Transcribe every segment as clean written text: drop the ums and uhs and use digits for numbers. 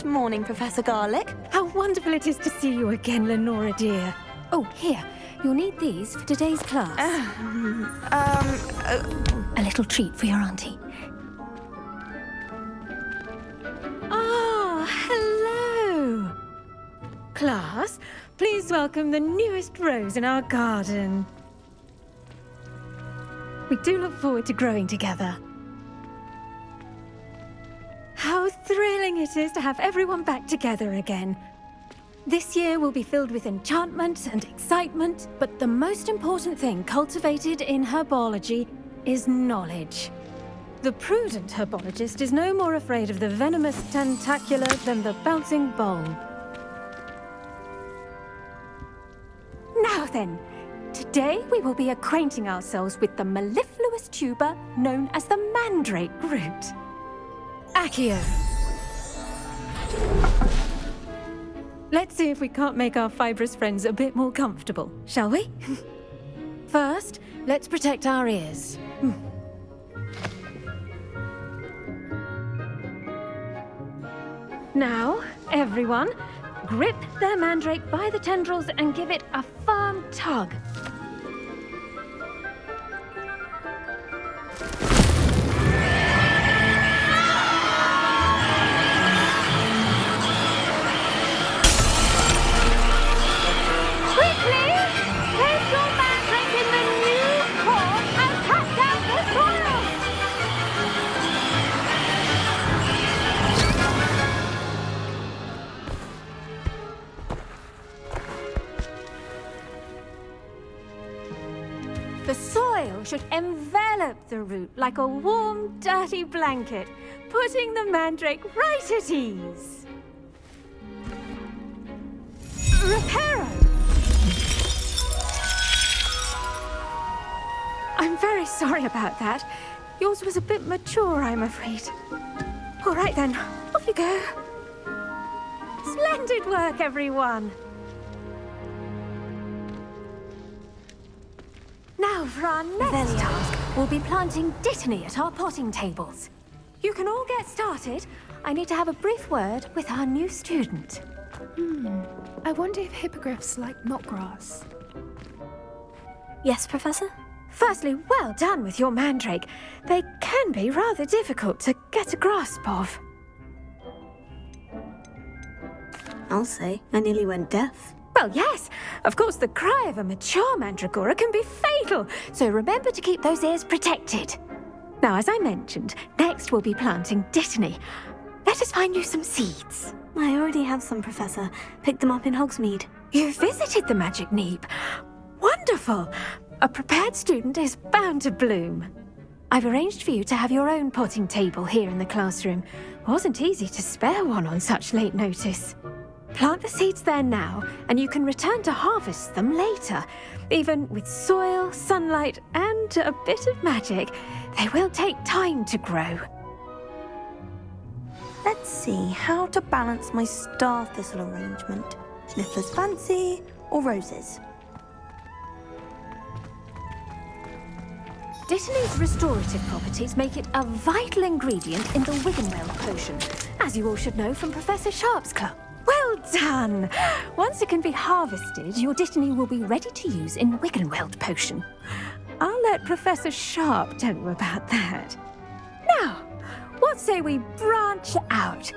Good morning, Professor Garlic. How wonderful it is to see you again, Lenora dear. Oh, here. You'll need these for today's class. A little treat for your auntie. Ah, hello. Class, please welcome the newest rose in our garden. We do look forward to growing together. How thrilling it is to have everyone back together again. This year will be filled with enchantment and excitement, but the most important thing cultivated in herbology is knowledge. The prudent herbologist is no more afraid of the venomous tentacula than the bouncing bulb. Now then, today we will be acquainting ourselves with the mellifluous tuber known as the mandrake root. Accio. Let's see if we can't make our fibrous friends a bit more comfortable, shall we? First, let's protect our ears. Now, everyone, grip their mandrake by the tendrils and give it a firm tug. The soil should envelop the root like a warm, dirty blanket, putting the mandrake right at ease. Reparo! I'm very sorry about that. Yours was a bit mature, I'm afraid. All right then, off you go. Splendid work, everyone. Now for our next task, we'll be planting dittany at our potting tables. You can all get started. I need to have a brief word with our new student. I wonder if hippogriffs like knotgrass. Yes, Professor? Firstly, well done with your mandrake. They can be rather difficult to get a grasp of. I'll say, I nearly went deaf. Well, yes. Of course, the cry of a mature mandragora can be fatal, so remember to keep those ears protected. Now, as I mentioned, next we'll be planting dittany. Let us find you some seeds. I already have some, Professor. Picked them up in Hogsmeade. You visited the Magic Neep. Wonderful. A prepared student is bound to bloom. I've arranged for you to have your own potting table here in the classroom. Wasn't easy to spare one on such late notice. Plant the seeds there now, and you can return to harvest them later. Even with soil, sunlight, and a bit of magic, they will take time to grow. Let's see how to balance my star thistle arrangement. Sniffler's Fancy or roses? Dittany's restorative properties make it a vital ingredient in the Wiggenweld potion, as you all should know from Professor Sharp's club. Well done! Once it can be harvested, your dittany will be ready to use in Wiggenweld potion. I'll let Professor Sharp tell you about that. Now, what say we branch out?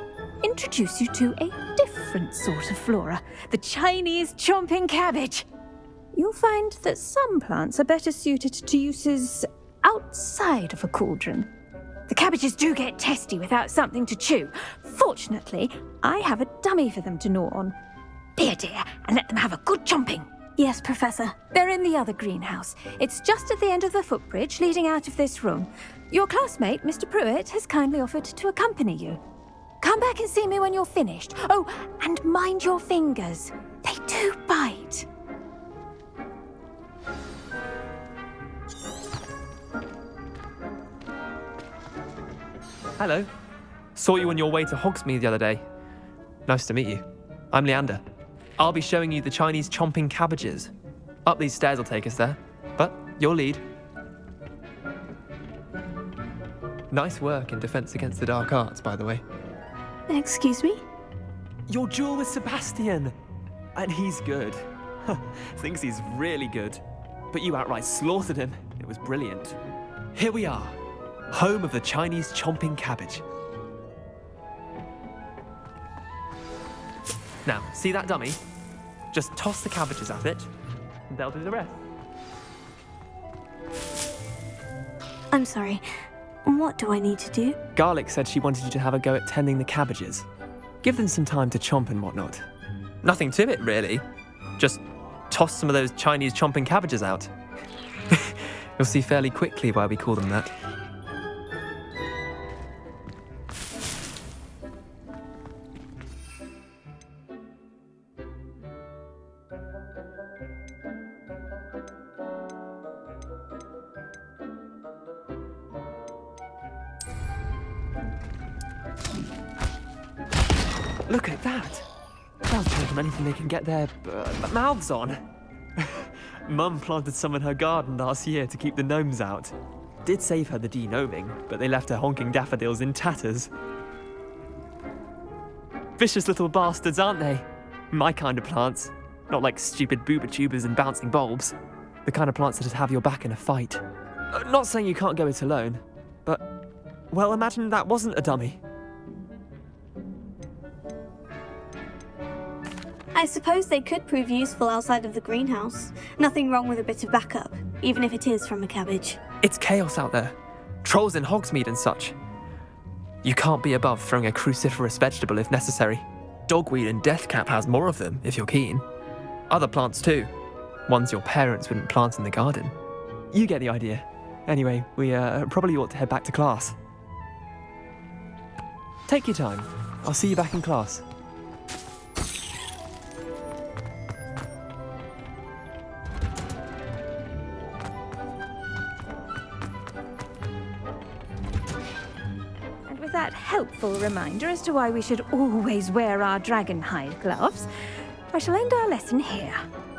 Introduce you to a different sort of flora, the Chinese chomping cabbage. You'll find that some plants are better suited to uses outside of a cauldron. The cabbages do get testy without something to chew. Fortunately, I have a dummy for them to gnaw on. Be a dear and let them have a good chomping. Yes, Professor. They're in the other greenhouse. It's just at the end of the footbridge leading out of this room. Your classmate, Mr. Pruitt, has kindly offered to accompany you. Come back and see me when you're finished. Oh, and mind your fingers. They do bite. Hello. Saw you on your way to Hogsmeade the other day. Nice to meet you. I'm Leander. I'll be showing you the Chinese chomping cabbages. Up these stairs will take us there, but you'll lead. Nice work in Defense Against the Dark Arts, by the way. Excuse me? Your duel with Sebastian! And he's good. Thinks he's really good. But you outright slaughtered him. It was brilliant. Here we are, home of the Chinese chomping cabbage. Now, see that dummy? Just toss the cabbages at it, and they'll do the rest. I'm sorry. What do I need to do? Garlic said she wanted you to have a go at tending the cabbages. Give them some time to chomp and whatnot. Nothing to it, really. Just toss some of those Chinese chomping cabbages out. You'll see fairly quickly why we call them that. Look at that! They'll take them anything they can get their mouths on. Mum planted some in her garden last year to keep the gnomes out. Did save her the de-gnoming, but they left her honking daffodils in tatters. Vicious little bastards, aren't they? My kind of plants. Not like stupid booba tubers and bouncing bulbs. The kind of plants that just have your back in a fight. Not saying you can't go it alone, but, well, imagine that wasn't a dummy. I suppose they could prove useful outside of the greenhouse. Nothing wrong with a bit of backup, even if it is from a cabbage. It's chaos out there. Trolls in Hogsmeade and such. You can't be above throwing a cruciferous vegetable if necessary. Dogweed and deathcap has more of them, if you're keen. Other plants too. Ones your parents wouldn't plant in the garden. You get the idea. Anyway, we probably ought to head back to class. Take your time. I'll see you back in class. That helpful reminder as to why we should always wear our dragon hide gloves, I shall end our lesson here.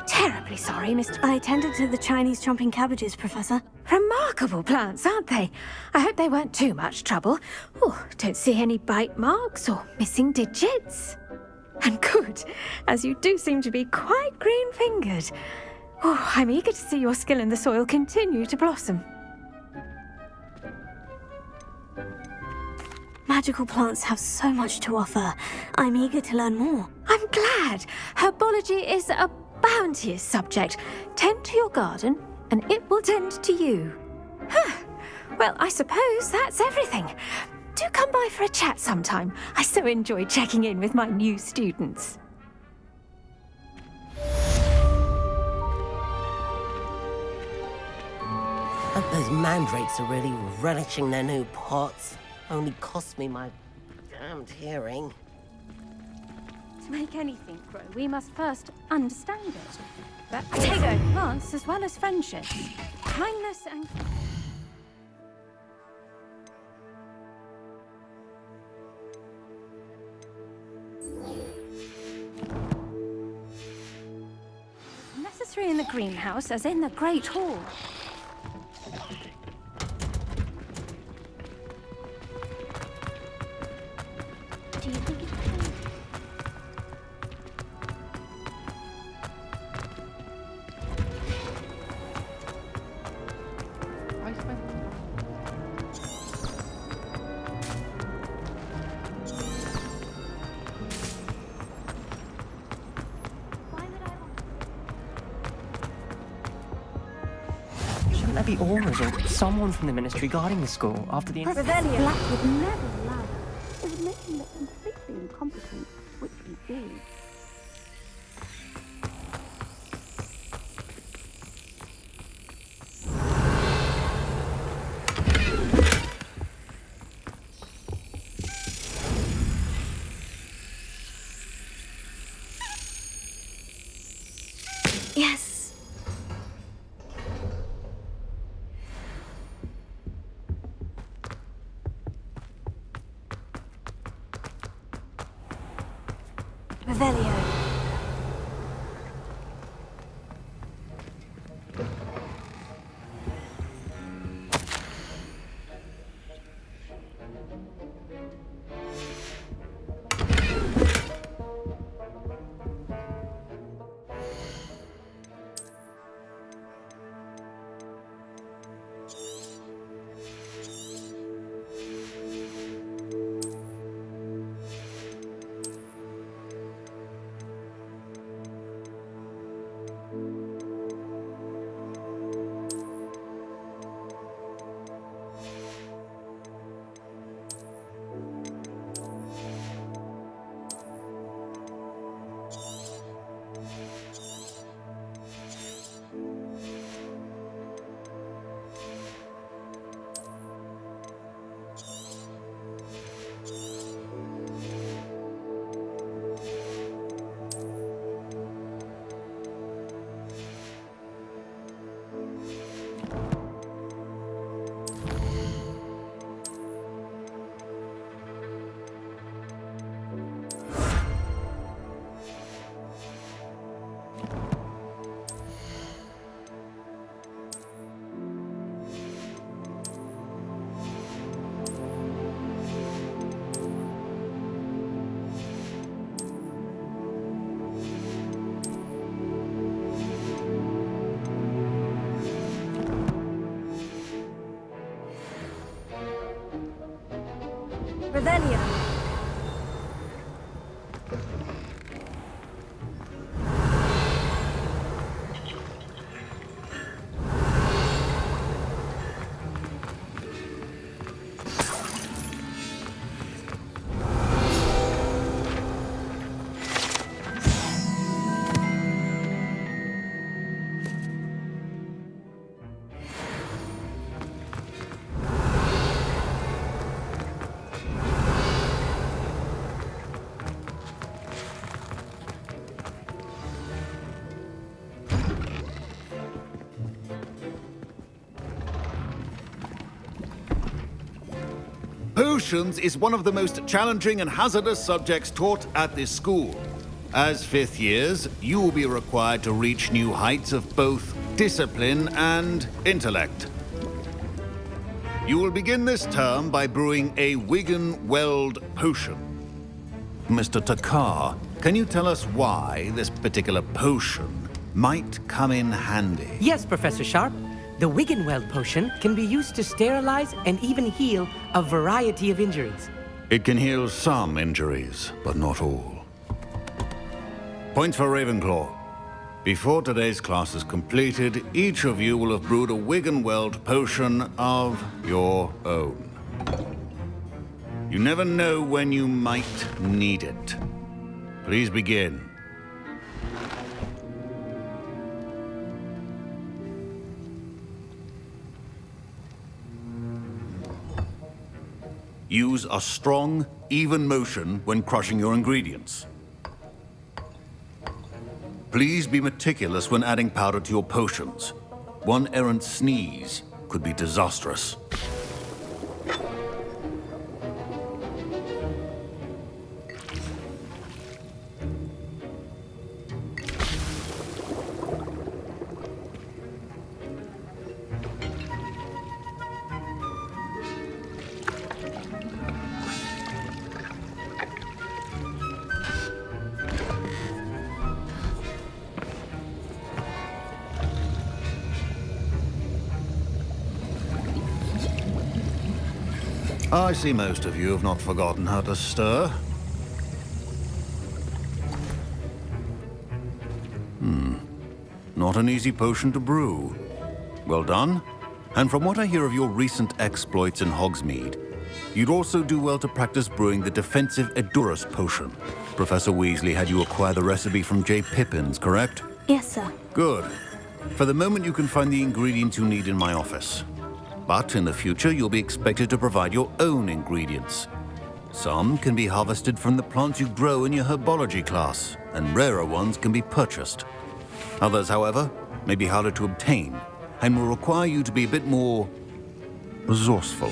Terribly sorry, Mr. I tended to the Chinese chomping cabbages, Professor. Remarkable plants, aren't they? I hope they weren't too much trouble. Oh, don't see any bite marks or missing digits. And good, as you do seem to be quite green-fingered. Oh, I'm eager to see your skill in the soil continue to blossom. Magical plants have so much to offer. I'm eager to learn more. I'm glad. Herbology is a bounteous subject. Tend to your garden, and it will tend to you. Well, I suppose that's everything. Do come by for a chat sometime. I so enjoy checking in with my new students. Those mandrakes are really relishing their new pots. Only cost me my damned hearing. To make anything grow, we must first understand it. That goes for plants as well as friendships. Kindness and... necessary in the greenhouse as in the Great Hall. Do you think it's true? Shouldn't there be aurors or someone from the ministry guarding the school after the... Revelio. Black would never allow that. It would make him look completely incompetent, which he did. Yes. Revelio. Revelio. Potions is one of the most challenging and hazardous subjects taught at this school. As fifth years, you will be required to reach new heights of both discipline and intellect. You will begin this term by brewing a Wigan-Weld potion. Mr. Takar, can you tell us why this particular potion might come in handy? Yes, Professor Sharp. The Wigan-Weld potion can be used to sterilize and even heal a variety of injuries. It can heal some injuries, but not all. Point for Ravenclaw. Before today's class is completed, each of you will have brewed a Wigan-Weld potion of your own. You never know when you might need it. Please begin. Use a strong, even motion when crushing your ingredients. Please be meticulous when adding powder to your potions. One errant sneeze could be disastrous. I see most of you have not forgotten how to stir. Not an easy potion to brew. Well done. And from what I hear of your recent exploits in Hogsmeade, you'd also do well to practice brewing the defensive Edurus potion. Professor Weasley had you acquire the recipe from J. Pippins, correct? Yes, sir. Good. For the moment, you can find the ingredients you need in my office. But in the future, you'll be expected to provide your own ingredients. Some can be harvested from the plants you grow in your herbology class, and rarer ones can be purchased. Others, however, may be harder to obtain, and will require you to be a bit more resourceful.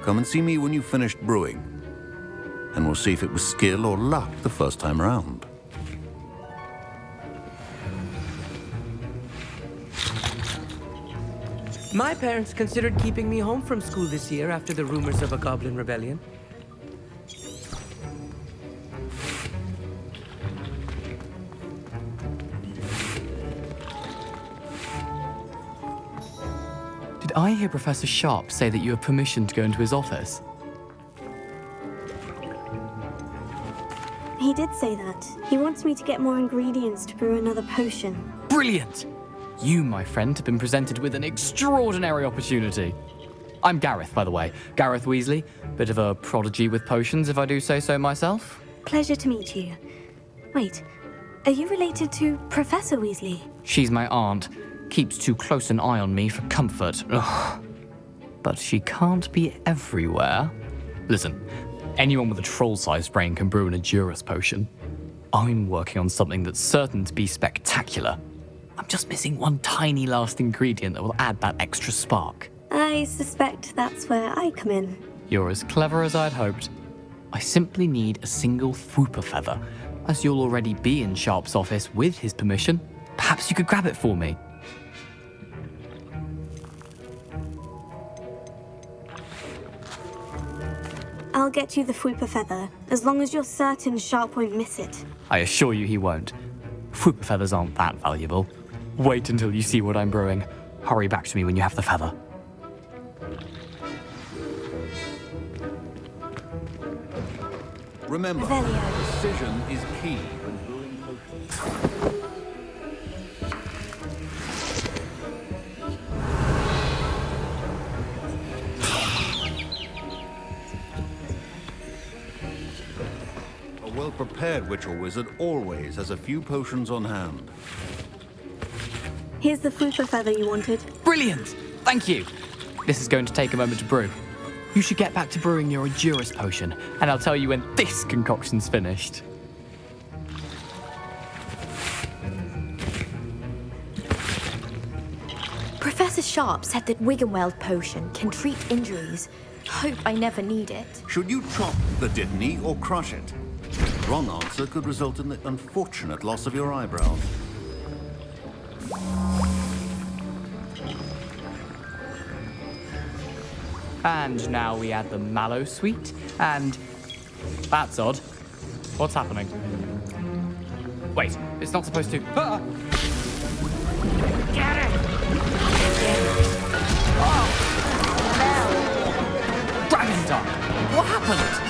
Come and see me when you've finished brewing, and we'll see if it was skill or luck the first time around. My parents considered keeping me home from school this year after the rumors of a goblin rebellion. Did I hear Professor Sharp say that you have permission to go into his office? He did say that. He wants me to get more ingredients to brew another potion. Brilliant! You, my friend, have been presented with an extraordinary opportunity. I'm Gareth, by the way. Gareth Weasley. Bit of a prodigy with potions, if I do say so myself. Pleasure to meet you. Wait, are you related to Professor Weasley? She's my aunt. Keeps too close an eye on me for comfort. Ugh. But she can't be everywhere. Listen, anyone with a troll-sized brain can brew an Edurus potion. I'm working on something that's certain to be spectacular. I'm just missing one tiny last ingredient that will add that extra spark. I suspect that's where I come in. You're as clever as I'd hoped. I simply need a single Fwooper feather. As you'll already be in Sharp's office with his permission, perhaps you could grab it for me. I'll get you the Fwooper feather, as long as you're certain Sharp won't miss it. I assure you he won't. Fwooper feathers aren't that valuable. Wait until you see what I'm brewing. Hurry back to me when you have the feather. Remember, Revelio. precision is key when brewing potions. A well-prepared witch or wizard always has a few potions on hand. Here's the fupa feather you wanted. Brilliant! Thank you. This is going to take a moment to brew. You should get back to brewing your Endurance potion, and I'll tell you when this concoction's finished. Professor Sharp said that Wiggenweld potion can treat injuries. Hope I never need it. Should you chop the Dittany or crush it? The wrong answer could result in the unfortunate loss of your eyebrows. And now we add the mallow sweet, and... That's odd. What's happening? Wait, it's not supposed to... Ah! Get it! Oh! Dragon Duck! What happened?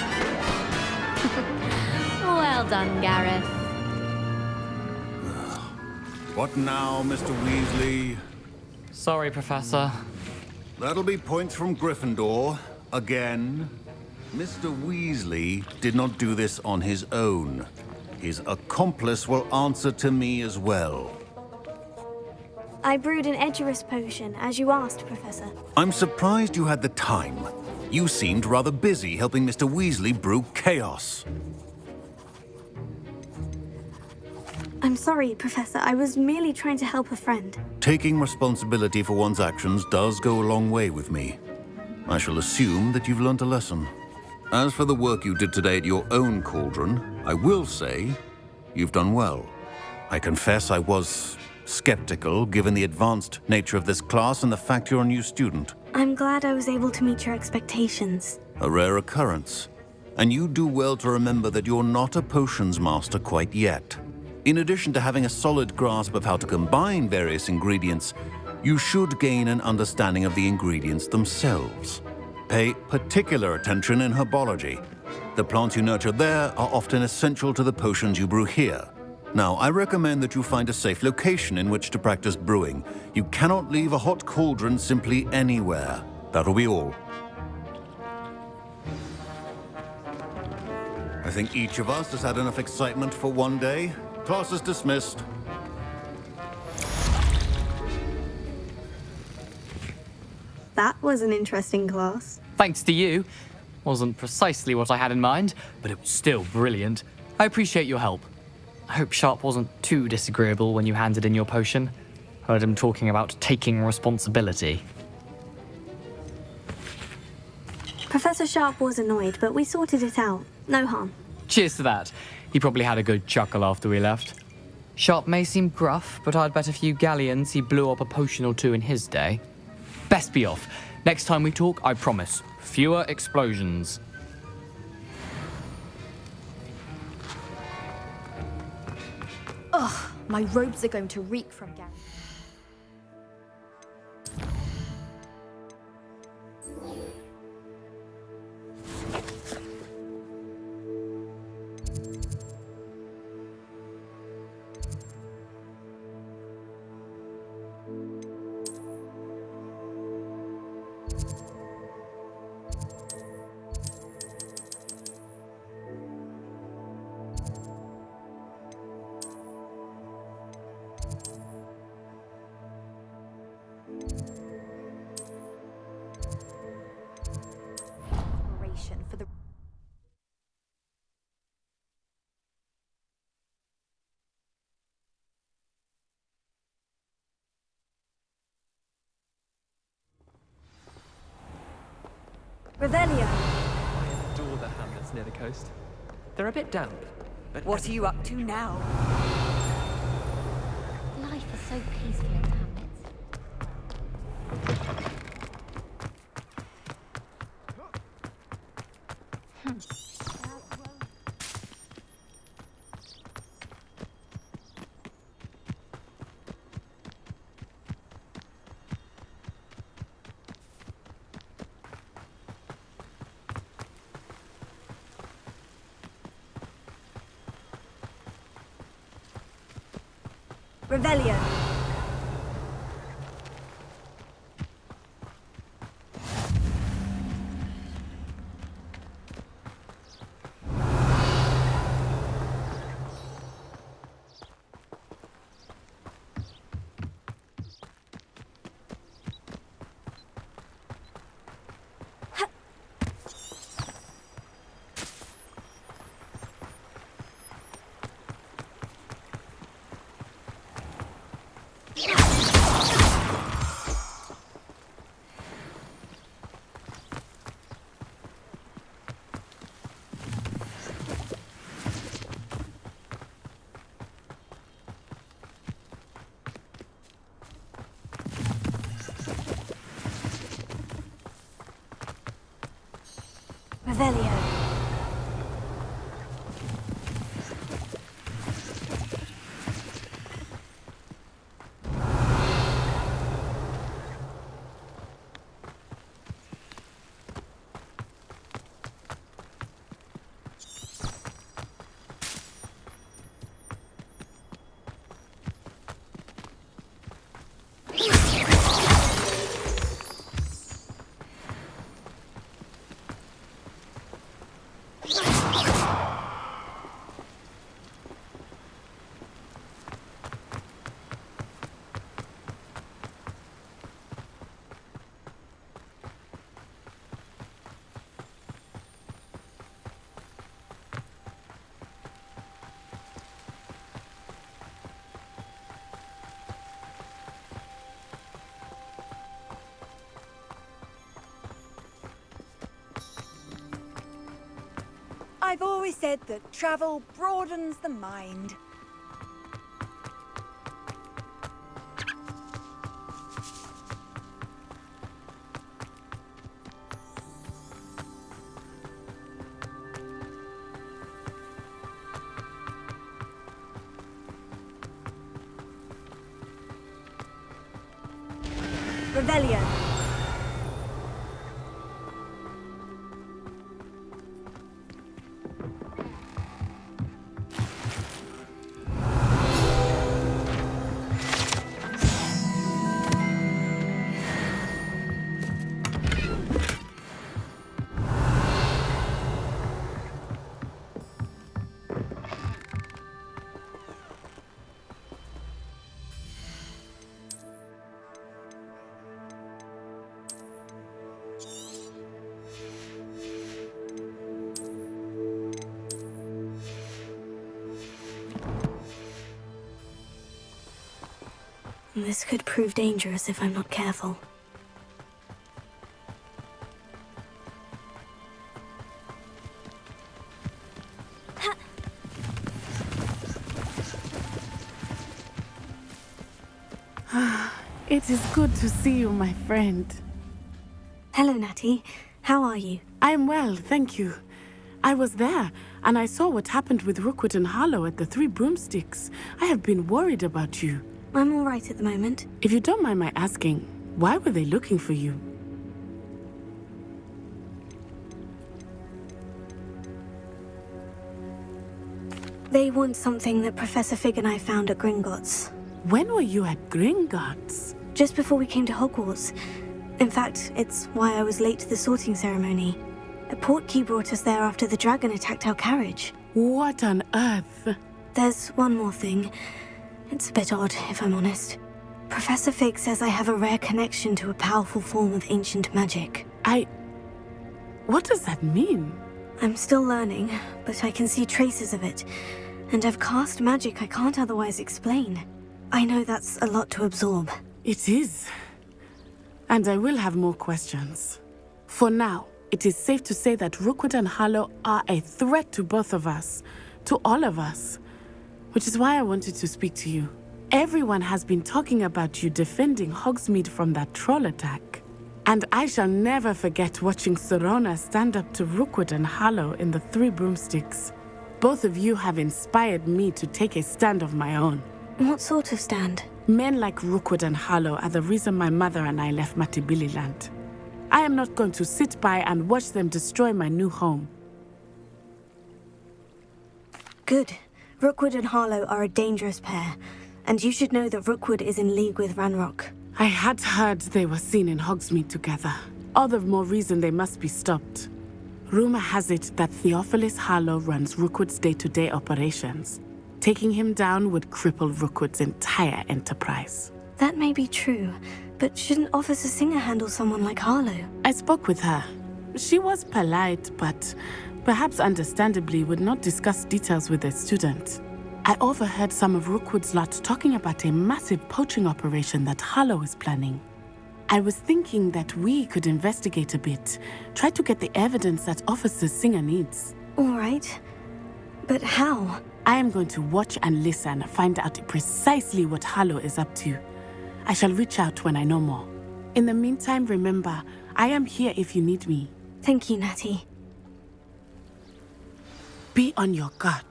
Well done, Gareth. What now, Mr. Weasley? Sorry, Professor. That'll be points from Gryffindor. Again. Mr. Weasley did not do this on his own. His accomplice will answer to me as well. I brewed an Edurus potion, as you asked, Professor. I'm surprised you had the time. You seemed rather busy helping Mr. Weasley brew chaos. I'm sorry, Professor. I was merely trying to help a friend. Taking responsibility for one's actions does go a long way with me. I shall assume that you've learnt a lesson. As for the work you did today at your own cauldron, I will say you've done well. I confess I was skeptical, given the advanced nature of this class and the fact you're a new student. I'm glad I was able to meet your expectations. A rare occurrence. And you do well to remember that you're not a potions master quite yet. In addition to having a solid grasp of how to combine various ingredients, you should gain an understanding of the ingredients themselves. Pay particular attention in herbology. The plants you nurture there are often essential to the potions you brew here. Now, I recommend that you find a safe location in which to practice brewing. You cannot leave a hot cauldron simply anywhere. That'll be all. I think each of us has had enough excitement for one day. Class is dismissed. That was an interesting class. Thanks to you. Wasn't precisely what I had in mind, but it was still brilliant. I appreciate your help. I hope Sharp wasn't too disagreeable when you handed in your potion. Heard him talking about taking responsibility. Professor Sharp was annoyed, but we sorted it out. No harm. Cheers to that. He probably had a good chuckle after we left. Sharp may seem gruff, but I'd bet a few galleons he blew up a potion or two in his day. Best be off. Next time we talk, I promise, fewer explosions. Ugh, my robes are going to reek from Gareth. For the Revelio. I adore the hamlets near the coast. They're a bit damp, but What are you up to now? life is so peaceful in Hamlets. Revelio. Revelio. I've always said that travel broadens the mind. Revelio. This could prove dangerous if I'm not careful. It is good to see you, my friend. Hello, Natty. How are you? I'm well, thank you. I was there, and I saw what happened with Rookwood and Harlow at the Three Broomsticks. I have been worried about you. I'm all right at the moment. If you don't mind my asking, why were they looking for you? They want something that Professor Fig and I found at Gringotts. When were you at Gringotts? Just before we came to Hogwarts. In fact, it's why I was late to the sorting ceremony. A portkey brought us there after the dragon attacked our carriage. What on earth? There's one more thing. It's a bit odd, if I'm honest. Professor Fig says I have a rare connection to a powerful form of ancient magic. What does that mean? I'm still learning, but I can see traces of it. And I've cast magic I can't otherwise explain. I know that's a lot to absorb. It is. And I will have more questions. For now, it is safe to say that Rookwood and Harlow are a threat to both of us. To all of us. Which is why I wanted to speak to you. Everyone has been talking about you defending Hogsmeade from that troll attack. And I shall never forget watching Serona stand up to Rookwood and Harlow in the Three Broomsticks. Both of you have inspired me to take a stand of my own. What sort of stand? Men like Rookwood and Harlow are the reason my mother and I left Matibililand. I am not going to sit by and watch them destroy my new home. Good. Rookwood and Harlow are a dangerous pair. And you should know that Rookwood is in league with Ranrock. I had heard they were seen in Hogsmeade together. All the more reason they must be stopped. Rumor has it that Theophilus Harlow runs Rookwood's day-to-day operations. Taking him down would cripple Rookwood's entire enterprise. That may be true, but shouldn't Officer Singer handle someone like Harlow? I spoke with her. She was polite, but perhaps understandably would not discuss details with a student. I overheard some of Rookwood's lot talking about a massive poaching operation that Harlow is planning. I was thinking that we could investigate a bit, try to get the evidence that Officer Singer needs. All right. But how? I am going to watch and listen, find out precisely what Harlow is up to. I shall reach out when I know more. In the meantime, remember, I am here if you need me. Thank you, Natty. Be on your guard.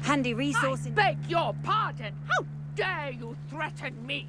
Handy resource. I beg your pardon. How dare you threaten me?